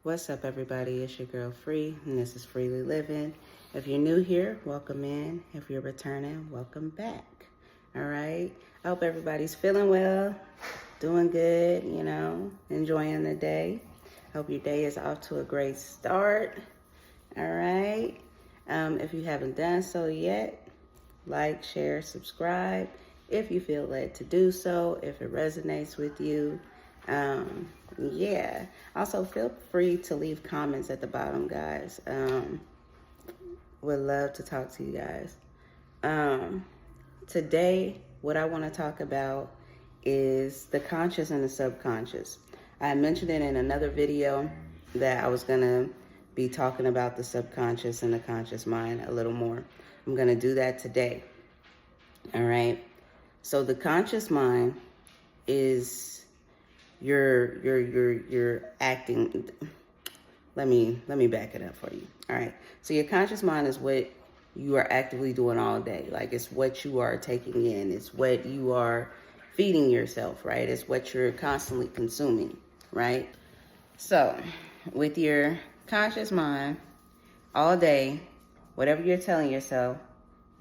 What's up, everybody? It's your girl Free, and this is Freely Living. If you're new here, welcome in. If you're returning, welcome back. All right. I hope everybody's feeling well, doing good, enjoying the day. Hope your day is off to a great start. All right. If you haven't done so yet, like, share, subscribe if you feel led to do so, if it resonates with you. Yeah. Also, feel free to leave comments at the bottom, guys. Would love to talk to you guys. Today, what I want to talk about is the conscious and the subconscious. I mentioned it in another video that I was going to be talking about the subconscious and the conscious mind a little more. I'm going to do that today. All right. So the conscious mind is you're acting. Let me back it up for you. All right. So your conscious mind is what you are actively doing all day. Like, it's what you are taking in. It's what you are feeding yourself, right? It's what you're constantly consuming, right? So with your conscious mind all day, whatever you're telling yourself,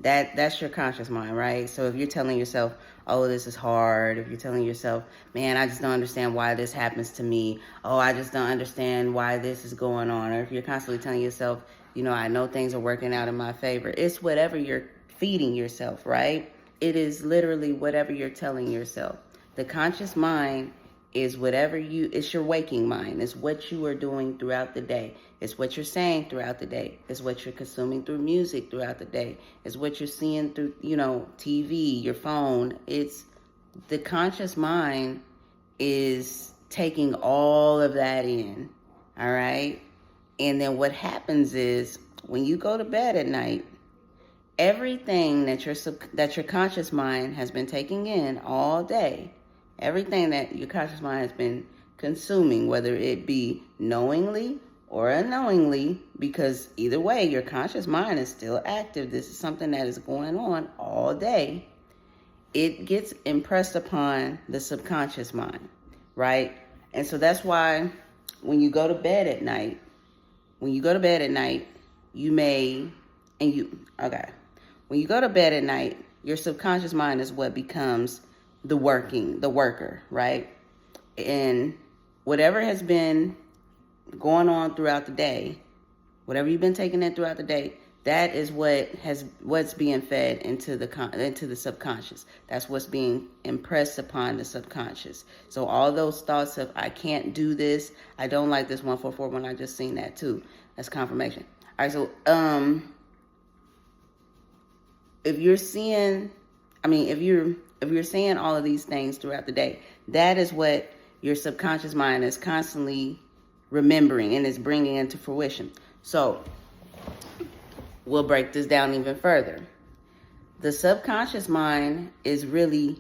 that's your conscious mind, right? So if you're telling yourself, oh, this is hard, if you're telling yourself, man, I just don't understand why this happens to me, oh, I just don't understand why this is going on, or if you're constantly telling yourself, I know things are working out in my favor, it's whatever you're feeding yourself, right? It is literally whatever you're telling yourself. The conscious mind is it's your waking mind. It's what you are doing throughout the day. It's what you're saying throughout the day. It's what you're consuming through music throughout the day. It's what you're seeing through, TV, your phone. It's the conscious mind is taking all of that in. All right. And then what happens is when you go to bed at night, everything that your conscious mind has been taking in all day, everything that your conscious mind has been consuming, whether it be knowingly or unknowingly, because either way, your conscious mind is still active. This is something that is going on all day. It gets impressed upon the subconscious mind, right? And so that's why when you go to bed at night, when you go to bed at night, when you go to bed at night, your subconscious mind is what becomes the worker, right? And whatever has been going on throughout the day, whatever you've been taking in throughout the day, that is what's being fed into the subconscious. That's what's being impressed upon the subconscious. So all those thoughts of, I can't do this, I don't like this 144 I just seen that too. That's confirmation. All right, so if you're seeing all of these things throughout the day, that is what your subconscious mind is constantly remembering and is bringing into fruition. So we'll break this down even further. The subconscious mind is really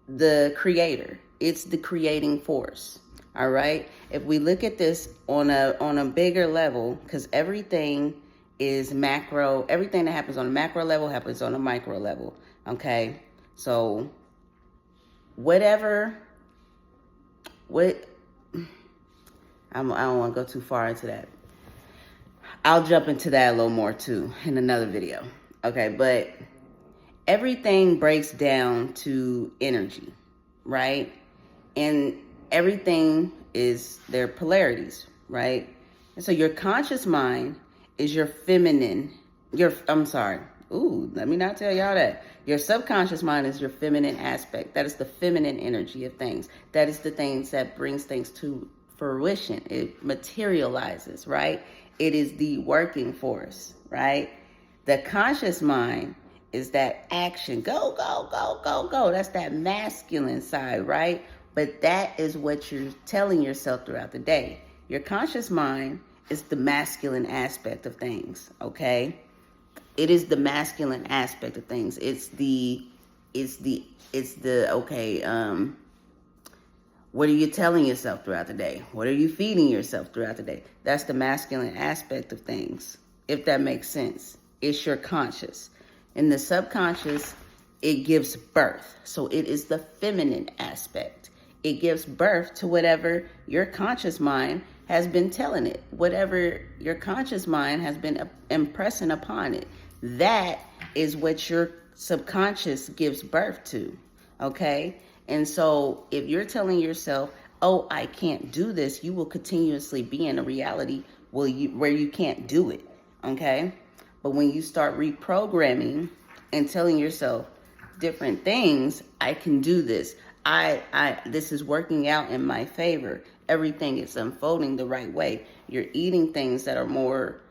the creator. It's the creating force. All right. If we look at this on a bigger level, because everything is macro, everything that happens on a macro level happens on a micro level. Okay. So I don't want to go too far into that. I'll jump into that a little more too in another video. Okay, but everything breaks down to energy, right? And everything is their polarities, right? And so your conscious mind is your feminine, let me not tell y'all that. Your subconscious mind is your feminine aspect. That is the feminine energy of things. That is the things that brings things to fruition. It materializes, right? It is the working force, right? The conscious mind is that action. Go, go, go, go, go. That's that masculine side, right? But that is what you're telling yourself throughout the day. Your conscious mind is the masculine aspect of things, okay? It is the masculine aspect of things. What are you telling yourself throughout the day? What are you feeding yourself throughout the day? That's the masculine aspect of things, if that makes sense. It's your conscious. In the subconscious, it gives birth. So it is the feminine aspect. it gives birth to whatever your conscious mind has been telling it, whatever your conscious mind has been impressing upon it. That is what your subconscious gives birth to, okay? And so if you're telling yourself, oh, I can't do this, you will continuously be in a reality where you can't do it, okay? But when you start reprogramming and telling yourself different things, I can do this. This is working out in my favor. Everything is unfolding the right way. You're eating things that are more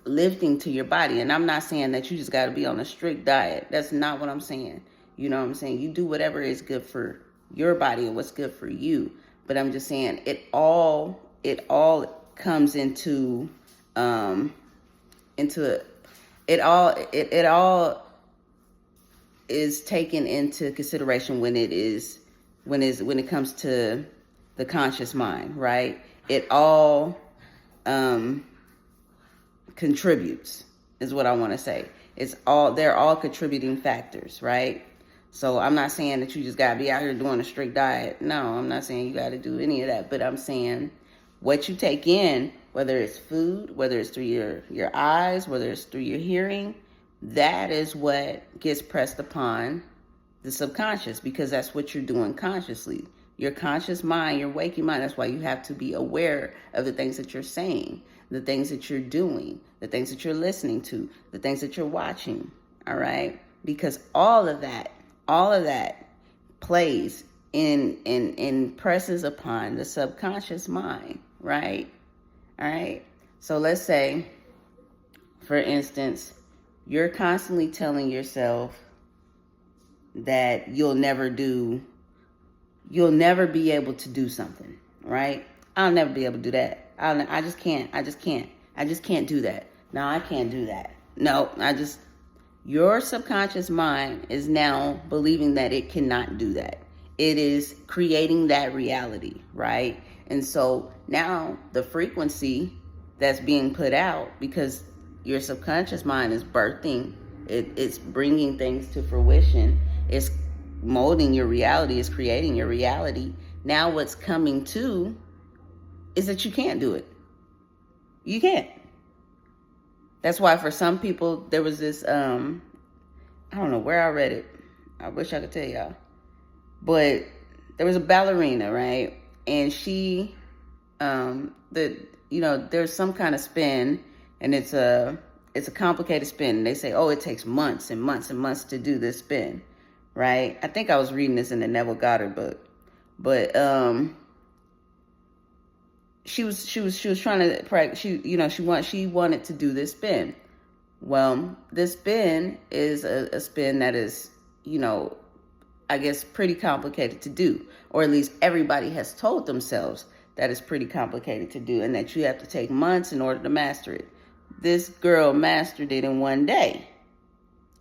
lifting to your body. And I'm not saying that you just got to be on a strict diet. That's not what I'm saying. You know what I'm saying? You do whatever is good for your body and what's good for you. But I'm just saying it all comes into it all is taken into consideration when it comes to the conscious mind, right? It all contributes, is what I want to say. They're all contributing factors, right? So I'm not saying that you just got to be out here doing a strict diet. No, I'm not saying you got to do any of that, but I'm saying what you take in, whether it's food, whether it's through your eyes, whether it's through your hearing, that is what gets pressed upon the subconscious, because that's what you're doing consciously. Your conscious mind, your waking mind, that's why you have to be aware of the things that you're saying, the things that you're doing, the things that you're listening to, the things that you're watching, all right? Because all of that plays in presses upon the subconscious mind, right? All right? So let's say, for instance, you're constantly telling yourself that you'll never be able to do something, right? I'll never be able to do that. I just can't do that. No, I can't do that. No, your subconscious mind is now believing that it cannot do that. It is creating that reality, right? And so now the frequency that's being put out, because your subconscious mind is birthing, it's bringing things to fruition, it's molding your reality, it's creating your reality. Now what's coming to is that you can't do it. You can't. That's why for some people, there was this, I don't know where I read it. I wish I could tell y'all. But there was a ballerina, right? And she, there's some kind of spin, and it's a complicated spin. They say, oh, it takes months and months and months to do this spin, right? I think I was reading this in the Neville Goddard book. But she was trying to practice. She wanted to do this spin. Well, this spin is a spin that is, I guess pretty complicated to do, or at least everybody has told themselves that it's pretty complicated to do and that you have to take months in order to master it. This girl mastered it in one day.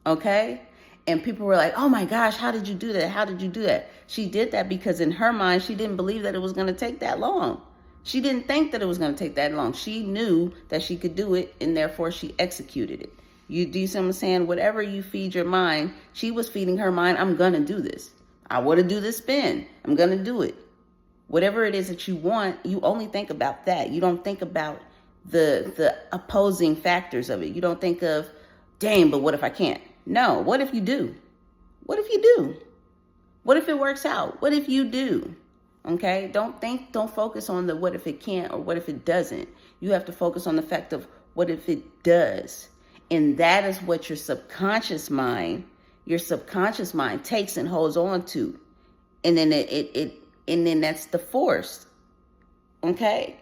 Okay? And people were like, oh my gosh, how did you do that? How did you do that? She did that because in her mind, she didn't believe that it was going to take that long. She didn't think that it was going to take that long. She knew that she could do it, and therefore she executed it. You do see what I'm saying? Whatever you feed your mind, she was feeding her mind, I'm going to do this. I want to do this spin. I'm going to do it. Whatever it is that you want, you only think about that. You don't think about the opposing factors of it. You don't think of, dang, but what if I can't? No, what if you do? What if you do? What if it works out? What if you do? Okay, don't focus on the what if it can't or what if it doesn't. You have to focus on the fact of what if it does. And that is what your subconscious mind takes and holds on to. And then then that's the force. Okay?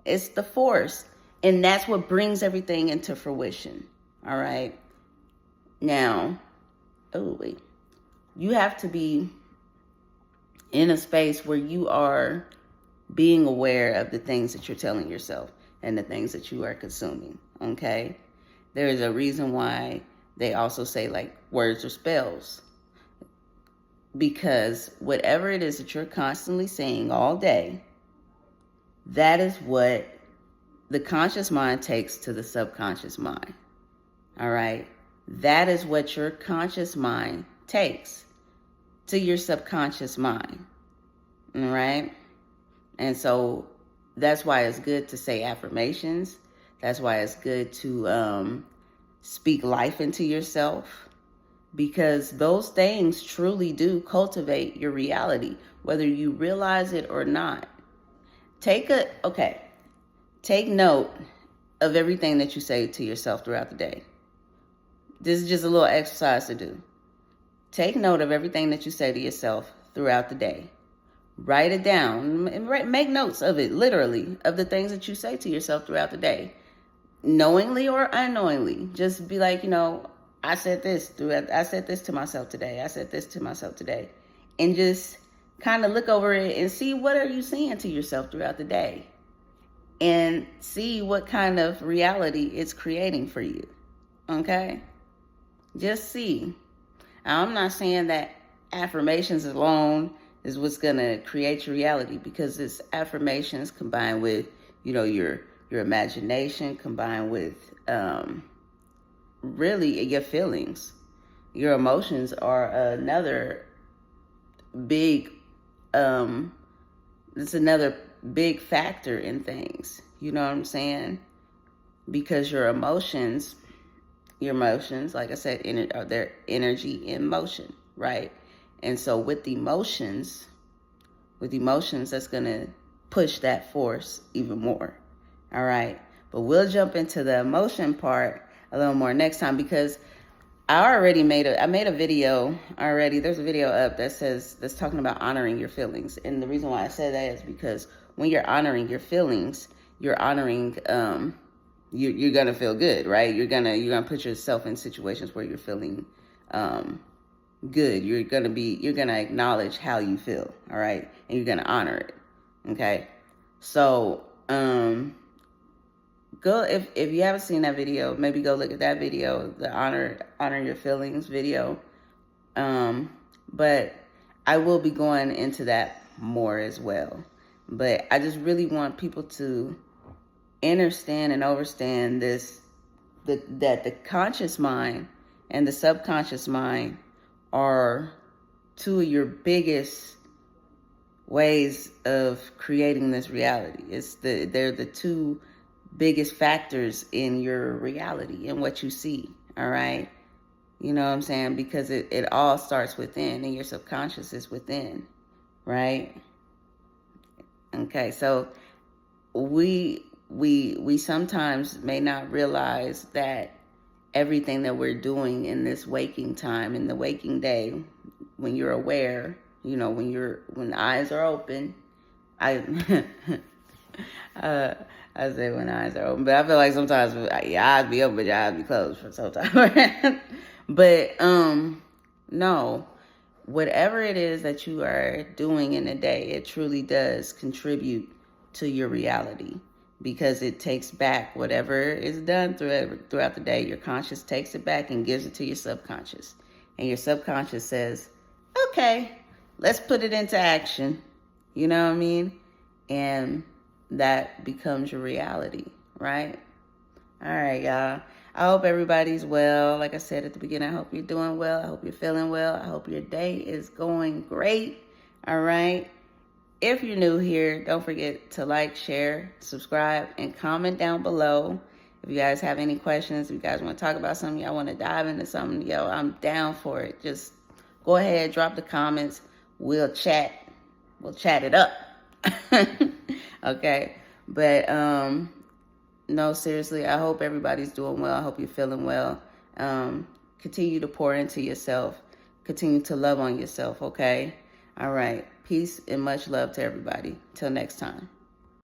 It's the force. And that's what brings everything into fruition. All right? Now, you have to be in a space where you are being aware of the things that you're telling yourself and the things that you are consuming, okay? There is a reason why they also say, like, words or spells. Because whatever it is that you're constantly saying all day, that is what the conscious mind takes to the subconscious mind, all right? That is what your conscious mind takes to your subconscious mind. All right? And so that's why it's good to say affirmations. That's why it's good to speak life into yourself, because those things truly do cultivate your reality, whether you realize it or not. Take note of everything that you say to yourself throughout the day. This is just a little exercise to do. Take note of everything that you say to yourself throughout the day. Write it down and make notes of it, literally, of the things that you say to yourself throughout the day, knowingly or unknowingly. Just be like, I said this to myself today. I said this to myself today. And just kind of look over it and see, what are you saying to yourself throughout the day? And see what kind of reality it's creating for you. Okay? Just see. I'm not saying that affirmations alone is what's going to create your reality, because it's affirmations combined with, your imagination, combined with really your feelings. Your emotions are another big it's another big factor in things. You know what I'm saying? Because your emotions, like I said, they're energy in motion, right? And so with emotions, that's going to push that force even more. All right. But we'll jump into the emotion part a little more next time, because I made a video already. There's a video up that's talking about honoring your feelings. And the reason why I said that is because when you're honoring your feelings, you're honoring, you're going to feel good, right? You're going to put yourself in situations where you're feeling, good. You're going to acknowledge how you feel. All right. And you're going to honor it. Okay. So, go, if you haven't seen that video, maybe go look at that video, the honor your feelings video. But I will be going into that more as well. But I just really want people to understand and overstand that the conscious mind and the subconscious mind are two of your biggest ways of creating this reality. They're the two biggest factors in your reality and what you see. All right. You know what I'm saying? Because it all starts within, and your subconscious is within. Right. Okay. So we sometimes may not realize that everything that we're doing in this waking time, in the waking day, when you're aware, when the eyes are open, I say when eyes are open, but I feel like sometimes your eyes be open, but your eyes be closed for some time. But no, whatever it is that you are doing in a day, it truly does contribute to your reality, because it takes back whatever is done throughout the day. Your conscious takes it back and gives it to your subconscious, and your subconscious says, "Okay, let's put it into action." You know what I mean? And that becomes your reality, right? All right, y'all. I hope everybody's well. Like I said at the beginning, I hope you're doing well. I hope you're feeling well. I hope your day is going great. All right. If you're new here, don't forget to like, share, subscribe, and comment down below. If you guys have any questions, if you guys want to talk about something, y'all want to dive into something, I'm down for it. Just go ahead, drop the comments. We'll chat it up. Okay. But no, seriously, I hope everybody's doing well. I hope you're feeling well. Continue to pour into yourself. Continue to love on yourself, okay? All right. Peace and much love to everybody. Till next time.